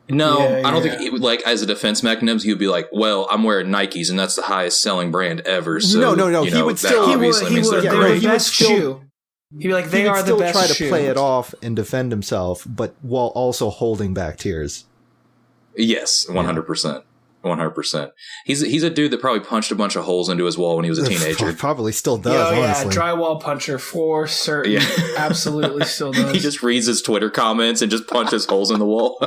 No, I don't think he would, like, as a defense mechanism, he would be like, well, I'm wearing Nikes and that's the highest selling brand ever. So, no. He would still, he would still, he'd be like, they are the best try to shoe. play it off and defend himself, but while also holding back tears. Yes, 100%. 100%. He's a dude that probably punched a bunch of holes into his wall when he was a teenager. Probably still does, honestly. Drywall puncher for certain. Yeah. Absolutely still does. He just reads his Twitter comments and just punches holes in the wall.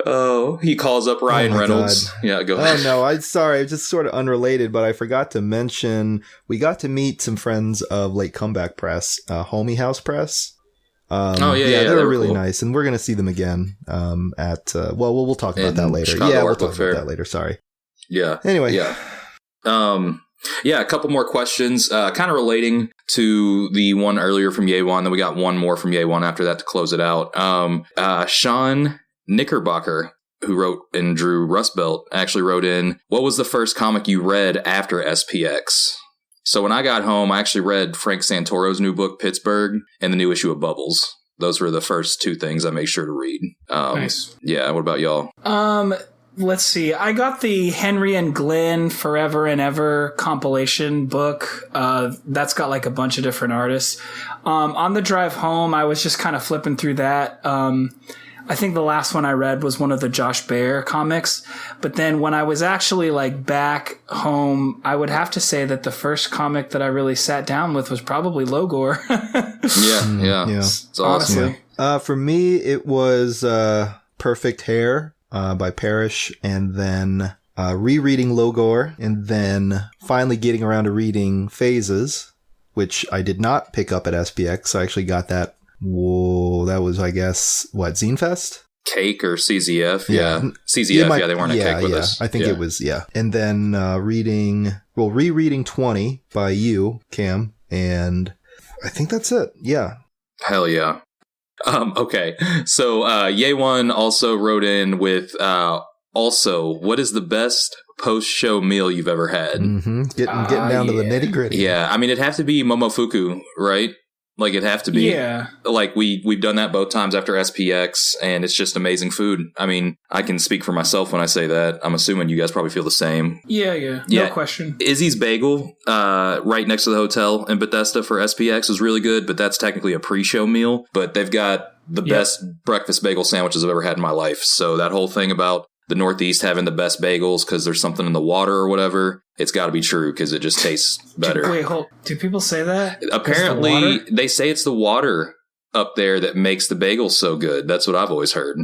Oh, he calls up Ryan Reynolds. God. Yeah, go ahead. Oh, no, I'm sorry. It's just sort of unrelated, but I forgot to mention we got to meet some friends of Late Comeback Press, Homie House Press. They were really cool. Nice, and we're gonna see them again. We'll talk about that later. Chicago we'll talk about that later. Sorry. Yeah. Anyway. Yeah. A couple more questions, kind of relating to the one earlier from Yewan. Then we got one more from Yewan after that to close it out. Sean Knickerbocker, who wrote and drew Rust Belt, actually wrote in, what was the first comic you read after SPX? So when I got home, I actually read Frank Santoro's new book, Pittsburgh, and the new issue of Bubbles. Those were the first two things I made sure to read. Nice. Yeah, what about y'all? let's see. I got the Henry and Glenn Forever and Ever compilation book. That's got like a bunch of different artists. On the drive home, I was just kind of flipping through that. I think the last one I read was one of the Josh Baer comics. But then when I was actually like back home, I would have to say that the first comic that I really sat down with was probably Logor. Yeah. It's awesome. For me, it was Perfect Hair by Parrish, and then rereading Logor, and then finally getting around to reading Phases, which I did not pick up at SPX. I actually got that. Whoa, that was, I guess, what, Zine Fest? Cake or CZF? Yeah. CZF, they weren't at Cake with us. I think it was, And then rereading 20 by you, Cam, and I think that's it. Yeah. Hell yeah. Okay. So, Ye1 also wrote in with, what is the best post-show meal you've ever had? Mm-hmm. Getting down to the nitty-gritty. Yeah. I mean, it'd have to be Momofuku, right? Like, it'd have to be. Yeah. Like, we've done that both times after SPX, and it's just amazing food. I mean, I can speak for myself when I say that. I'm assuming you guys probably feel the same. Yeah. No question. Izzy's Bagel, right next to the hotel in Bethesda for SPX is really good, but that's technically a pre-show meal. But they've got the best breakfast bagel sandwiches I've ever had in my life. So that whole thing about the Northeast having the best bagels because there's something in the water or whatever, it's got to be true because it just tastes better. Wait, do people say that? Apparently, they say it's the water up there that makes the bagels so good. That's what I've always heard.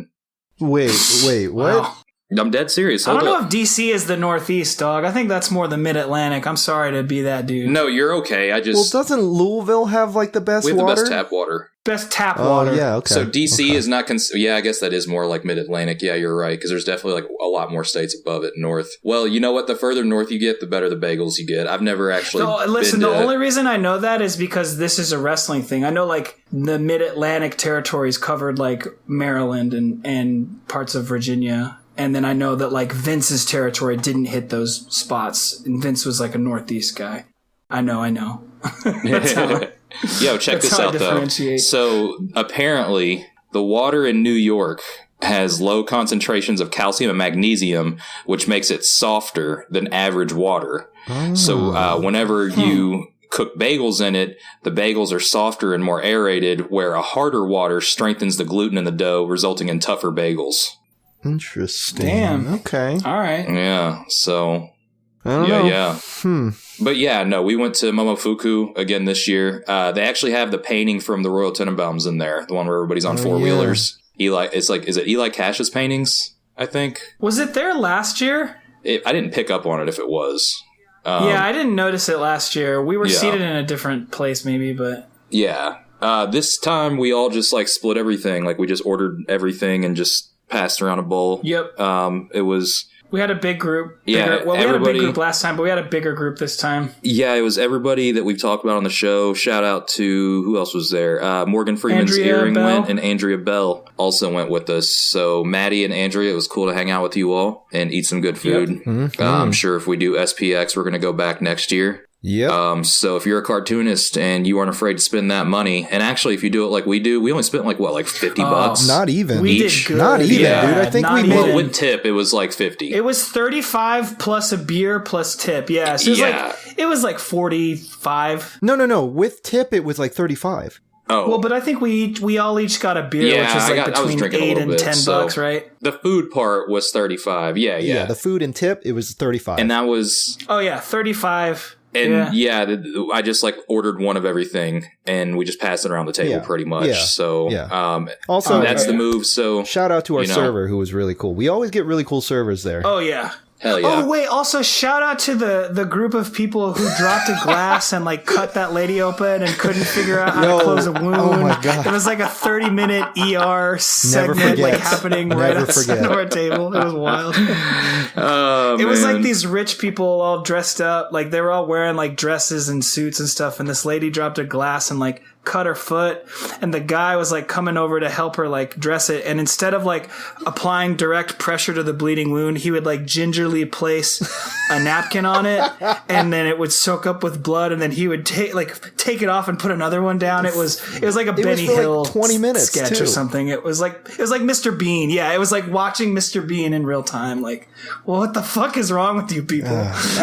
Wait, what? Wow. I'm dead serious. I don't know if DC is the Northeast, dog. I think that's more the Mid-Atlantic. I'm sorry to be that dude. No, you're okay. Well, doesn't Louisville have like the best water? We have the best tap water. Best tap water. Yeah, okay. So DC is not... I guess that is more like Mid-Atlantic. Yeah, you're right. Because there's definitely like a lot more states above it north. Well, you know what? The further north you get, the better the bagels you get. I've never actually the only reason I know that is because this is a wrestling thing. I know like the Mid-Atlantic territories covered like Maryland and parts of Virginia. And then I know that like Vince's territory didn't hit those spots. And Vince was like a Northeast guy. I know. That's how Yo, check this out though. So apparently the water in New York has low concentrations of calcium and magnesium, which makes it softer than average water. So whenever you cook bagels in it, the bagels are softer and more aerated, where a harder water strengthens the gluten in the dough, resulting in tougher bagels. Interesting. Damn. Okay. All right. Yeah. So. I don't know. Yeah. But yeah, no, we went to Momofuku again this year. They actually have the painting from the Royal Tenenbaums in there, the one where everybody's on four-wheelers. Eli, is it Eli Cash's paintings? I think. Was it there last year? I didn't pick up on it if it was. I didn't notice it last year. We were seated in a different place, maybe, but yeah. This time we all just like split everything. Like we just ordered everything and just passed around a bowl. Yep. It was. We had a big group. We had a big group last time, but we had a bigger group this time. Yeah, it was everybody that we've talked about on the show. Shout out to, who else was there? Morgan Freeman's Earring went, and Andrea Bell also went with us. So Maddie and Andrea, it was cool to hang out with you all and eat some good food. Yep. Mm-hmm. I'm sure if we do SPX, we're going to go back next year. Yep. So if you're a cartoonist and you aren't afraid to spend that money, and actually if you do it like we do, we only spent like $50? Not even. We each. Did good. Not even, dude. I think we made with tip it was like 50. It was 35 plus a beer plus tip. Yeah. So it was like 45. No. With tip it was like 35. Oh. Well, but I think we all each got a beer, which is like between $8 and $10, right? The food part was 35. Yeah. Yeah, the food and tip, it was 35. And that was 35. And I just like ordered one of everything and we just passed it around the table pretty much. Yeah. So also that's the move. So shout out to our server who was really cool. We always get really cool servers there. Oh yeah. Hell yeah. Oh wait, also shout out to the group of people who dropped a glass and like cut that lady open and couldn't figure out how to close a wound. Oh my god. It was like a 30-minute ER segment like happening right outside of our table. It was wild. Oh, it was like these rich people all dressed up, like they were all wearing like dresses and suits and stuff, and this lady dropped a glass and like cut her foot, and the guy was like coming over to help her like dress it, and instead of like applying direct pressure to the bleeding wound, he would like gingerly place a napkin on it, and then it would soak up with blood, and then he would take it off and put another one down. It was like a Benny Hill 20 minutes sketch too. or something. It was like Mr. Bean. Yeah, it was like watching Mr. Bean in real time. Like, well, what the fuck is wrong with you people? That's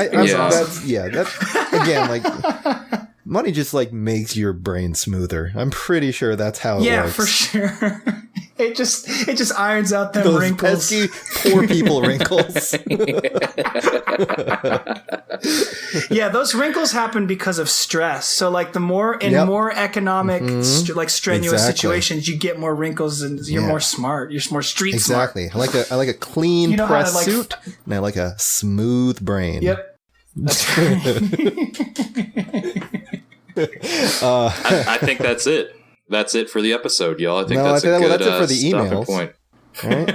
again, like, money just like makes your brain smoother. I'm pretty sure that's how it works. Yeah, for sure. It just irons out them those wrinkles. pesky poor people wrinkles. Yeah, those wrinkles happen because of stress. So like the more economic like strenuous situations, you get more wrinkles and you're more smart. You're more street smart. Exactly. I like a clean press suit, and I like a smooth brain. Yep. That's I think that's it. That's it for the episode, y'all. I think that's a good that's it for the stopping emails. point. Right?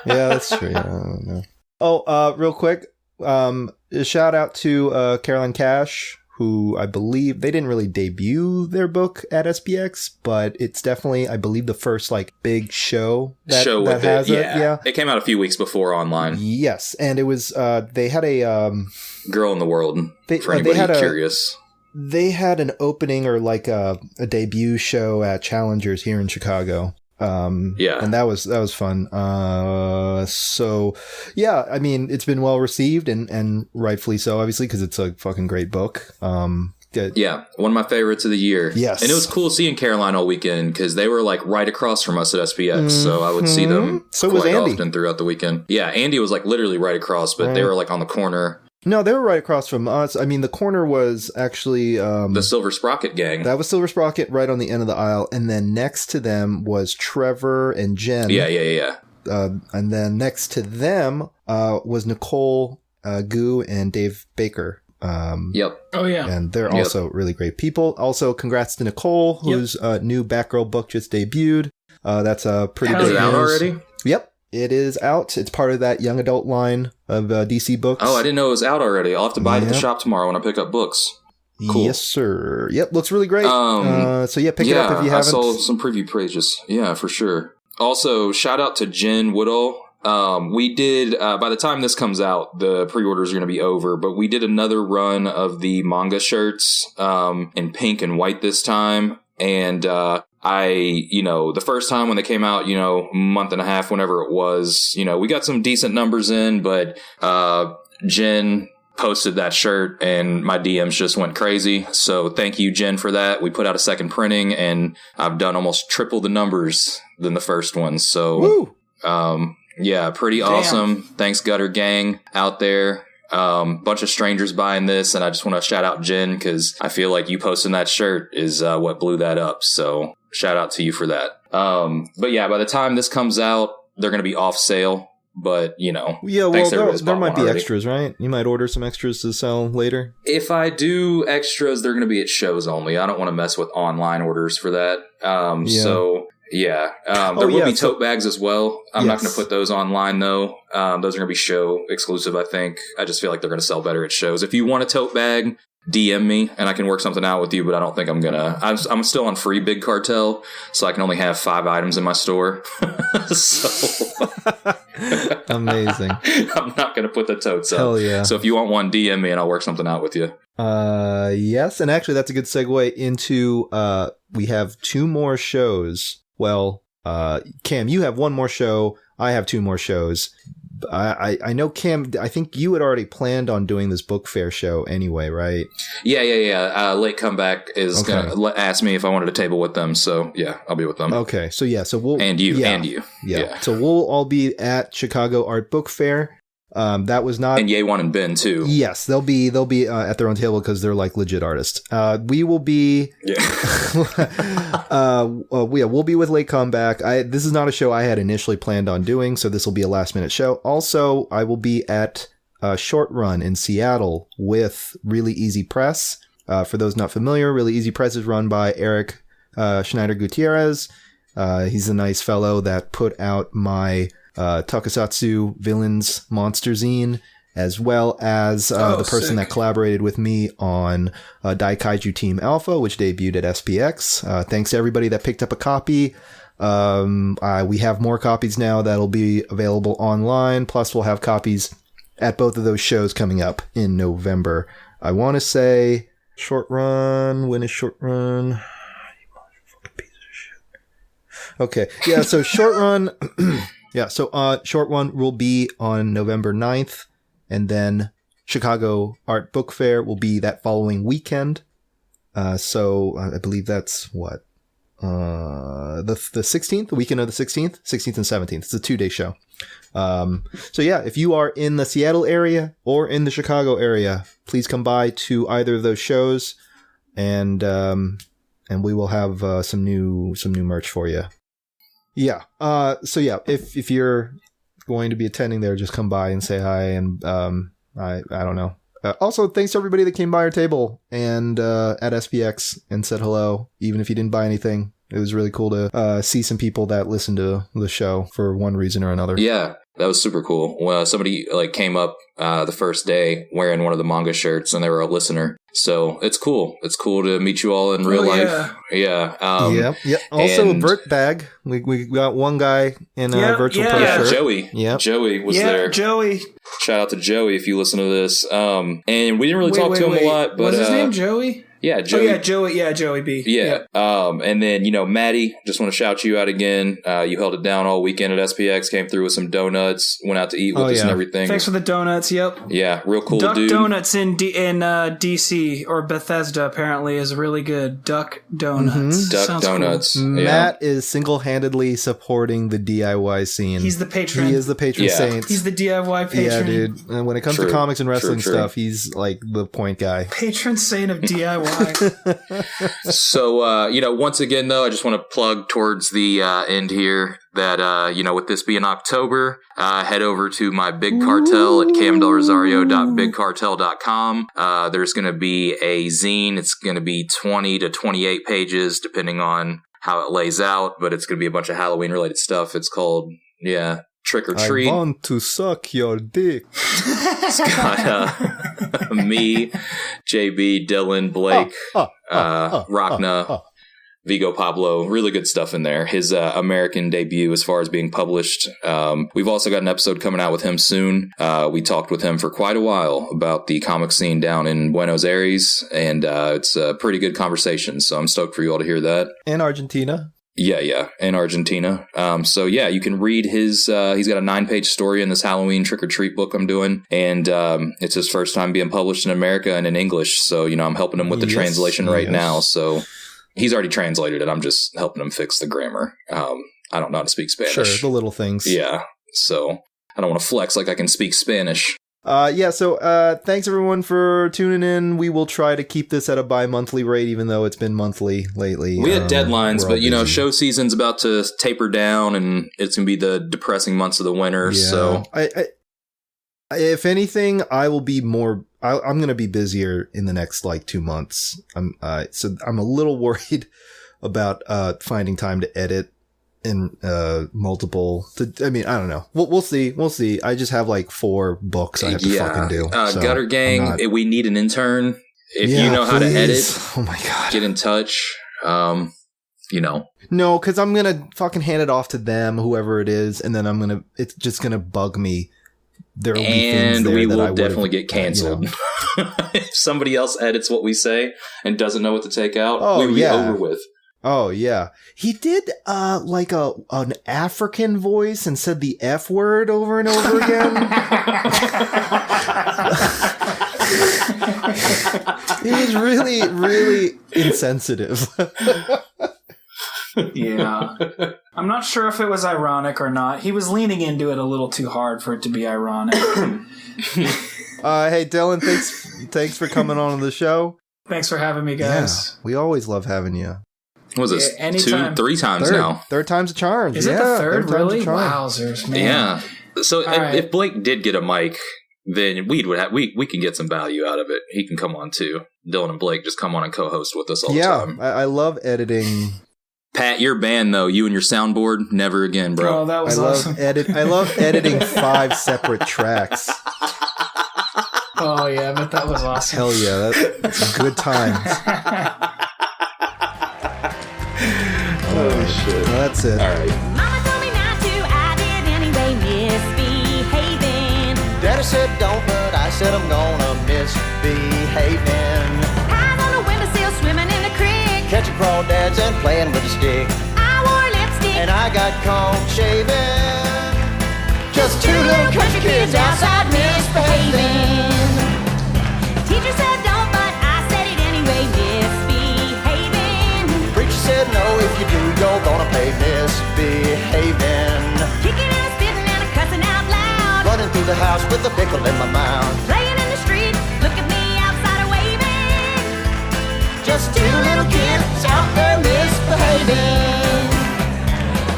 Yeah, that's true. Yeah, I don't know. Oh, real quick, a shout out to Caroline Cash, who I believe they didn't really debut their book at SPX, but it's definitely, I believe, the first like big show that has it. Yeah, it came out a few weeks before online. Yes, and it was they had a Girl in the World. For anybody curious. They had an opening or like a debut show at Challengers here in Chicago. And that was fun. So yeah, I mean, it's been well received and rightfully so, obviously, because it's a fucking great book. Yeah, one of my favorites of the year. Yes. And it was cool seeing Caroline all weekend because they were like right across from us at SPX. So I would see them quite often throughout the weekend. Yeah, Andy was like literally right across, but they were like on the corner. No, they were right across from us. I mean, the corner was actually... the Silver Sprocket gang. That was Silver Sprocket right on the end of the aisle. And then next to them was Trevor and Jen. Yeah. And then next to them was Nicole Gu and Dave Baker. Yep. Oh, yeah. And they're also really great people. Also, congrats to Nicole, whose new Batgirl book just debuted. That's a pretty big news. Is it out already? Yep. It is out. It's part of that young adult line of DC books. Oh, I didn't know it was out already. I'll have to buy it at the shop tomorrow when I pick up books. Cool. Yes, sir. Yep, looks really great. So yeah, pick it up if you haven't. I saw some preview pages. Yeah, for sure. Also, shout out to Jen Woodall. We did, by the time this comes out, the pre-orders are going to be over, but we did another run of the manga shirts in pink and white this time. And the first time when they came out, month and a half, whenever it was, we got some decent numbers in, but Jen posted that shirt and my DMs just went crazy. So thank you, Jen, for that. We put out a second printing and I've done almost triple the numbers than the first one. So, pretty awesome. Thanks, Gutter Gang out there. Bunch of strangers buying this, and I just want to shout out Jen because I feel like you posting that shirt is what blew that up. So shout out to you for that. But yeah, by the time this comes out, they're going to be off sale. But there might be extras, right? You might order some extras to sell later. If I do extras, they're going to be at shows only. I don't want to mess with online orders for that. There will be tote bags as well. I'm not going to put those online though. Those are going to be show exclusive, I think. I just feel like they're going to sell better at shows. If you want a tote bag, DM me and I can work something out with you, but I don't think I'm gonna. I'm still on free Big Cartel, so I can only have 5 items in my store. Amazing. I'm not gonna put the totes up. Hell yeah. So if you want one, DM me and I'll work something out with you. Yes, and actually that's a good segue into we have 2 more shows. Well, Cam, you have 1 more show. I have 2 more shows. I know, Cam, I think you had already planned on doing this book fair show anyway, right? Yeah. Late Comeback is going to ask me if I wanted to table with them. So, yeah, I'll be with them. Okay. So, so we'll... And you. Yeah. So, we'll all be at Chicago Art Book Fair. That was not... And Ye1 and Ben, too. Yes, they'll be at their own table because they're like legit artists. We will be... we'll be with Late Comeback. This is not a show I had initially planned on doing, so this will be a last-minute show. Also, I will be at Short Run in Seattle with Really Easy Press. For those not familiar, Really Easy Press is run by Eric Schneider Gutierrez. He's a nice fellow that put out my... Tokusatsu Villains Monster Zine, as well as the person that collaborated with me on Daikaiju Team Alpha, which debuted at SPX. Thanks to everybody that picked up a copy. We have more copies now that'll be available online. Plus, we'll have copies at both of those shows coming up in November. I want to say short run. When is short run? You fucking piece of shit. Okay. Yeah. So short run. Yeah. So short run will be on November 9th. And then Chicago Art Book Fair will be that following weekend. So I believe that's what? The 16th, the weekend of the 16th and 17th. It's a 2-day show. So yeah, if you are in the Seattle area or in the Chicago area, please come by to either of those shows, and we will have some new merch for you. Yeah. So yeah, if you're going to be attending there, just come by and say hi, and I don't know. Also, thanks to everybody that came by our table and at SPX and said hello, even if you didn't buy anything. It was really cool to see some people that listened to the show for one reason or another. Yeah, that was super cool. Well, somebody came up the first day wearing one of the manga shirts, and they were a listener. So it's cool. It's cool to meet you all in real life. Yeah. Yep. Also, a Vert bag. We got one guy in a virtual pro shirt. Joey. Yeah, Joey was there. Joey. Shout out to Joey if you listen to this. And we didn't really talk to him a lot, but what's his name? Joey. Yeah, Joey. Oh, yeah, Joey. Yeah, Joey B. Yeah. And then, Maddie, just want to shout you out again. You held it down all weekend at SPX, came through with some donuts, went out to eat with us and everything. Thanks for the donuts. Yep. Yeah, real cool Duck dude. Donuts in DC or Bethesda apparently is really good. Duck Donuts. Mm-hmm. Duck Sounds Donuts. Cool. Matt is single-handedly supporting the DIY scene. He's the patron. He is the patron saint. He's the DIY patron. Yeah, dude. And when it comes to comics and wrestling stuff, he's like the point guy. Patron saint of DIY. So, once again, though, I just want to plug towards the end here that, with this being October, head over to my Big Cartel at camdelrosario.bigcartel.com. There's going to be a zine. It's going to be 20 to 28 pages, depending on how it lays out, but it's going to be a bunch of Halloween-related stuff. It's called, Trick or Treat. I want to suck your dick. It's got me, JB, Dylan, Blake, Rachna, Vigo Pablo. Really good stuff in there. His American debut as far as being published. We've also got an episode coming out with him soon. We talked with him for quite a while about the comic scene down in Buenos Aires, and it's a pretty good conversation. So I'm stoked for you all to hear that. And Argentina. Yeah, in Argentina. You can read his, he's got a 9-page story in this Halloween Trick or Treat book I'm doing, and it's his first time being published in America and in English, so, I'm helping him with the translation right now, so he's already translated it, I'm just helping him fix the grammar. I don't know how to speak Spanish. Sure, the little things. Yeah, so I don't want to flex like I can speak Spanish. So thanks everyone for tuning in. We will try to keep this at a bi-monthly rate, even though it's been monthly lately. We had deadlines, but show season's about to taper down, and it's going to be the depressing months of the winter. Yeah. So, if anything, I will be more. I'm going to be busier in the next 2 months. So I'm a little worried about finding time to edit. In multiple, I don't know. We'll see. I just have 4 books I have to fucking do. So Gutter Gang, we need an intern. If you know how to edit, oh my god, get in touch. No, because I'm gonna fucking hand it off to them, whoever it is, and then it's just gonna bug me. There will be things there we will that definitely get canceled. If somebody else edits what we say and doesn't know what to take out, we'll be over with. Oh yeah, he did an African voice and said the F word over and over again. It was really, really insensitive. Yeah, I'm not sure if it was ironic or not. He was leaning into it a little too hard for it to be ironic. Hey Dylan, thanks for coming on the show. Thanks for having me, guys. Yeah, we always love having you. What was this? 2, 3 times now. Third time's a charm. Is it the third? Really? Wowzers, man. Yeah. So if Blake did get a mic, then we can get some value out of it. He can come on too. Dylan and Blake just come on and co-host with us all the time. I love editing. Pat, your band though, you and your soundboard, never again, bro. Oh, that was awesome. I love editing 5 separate tracks. Oh, yeah, but that was awesome. Hell yeah, that's good times. Oh, shit. Well, that's it. All right. Mama told me not to, I did anyway, misbehaving. Daddy said don't, but I said I'm gonna misbehaving. Eyes on the windowsill, swimming in the creek. Catching crawdads and playing with a stick. I wore lipstick. And I got caught shaving. Just two little country kids outside misbehaving. Teacher said don't, but I said it anyway, misbehaving. Preacher said no, if you do, you're gonna pay misbehaving. Kicking and spitting and cussing out loud. Running through the house with a pickle in my mouth. Playing in the street, look at me outside of waving. Just two little kids out there misbehaving.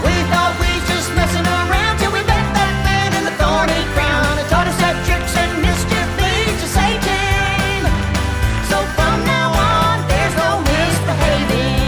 We thought we was just messing around till we met that man in the thorny crown. It taught us that tricks and mischief leads to Satan. So from now on, there's no misbehaving.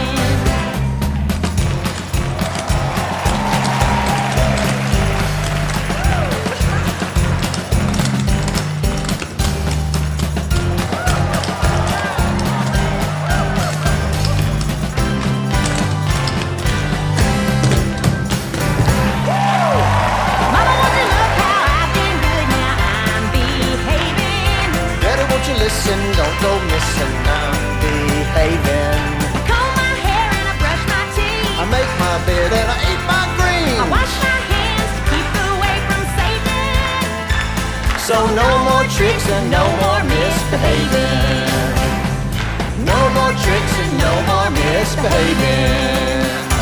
Mama wants to look how I've been good, now I'm behaving. Daddy, won't you listen? Don't go missing. I'm behaving. Comb my hair and I brush my teeth. I make my bed and I eat my greens. I wash my hands to keep away from Satan. So no more tricks and no more misbehaving. No more tricks and no more misbehaving.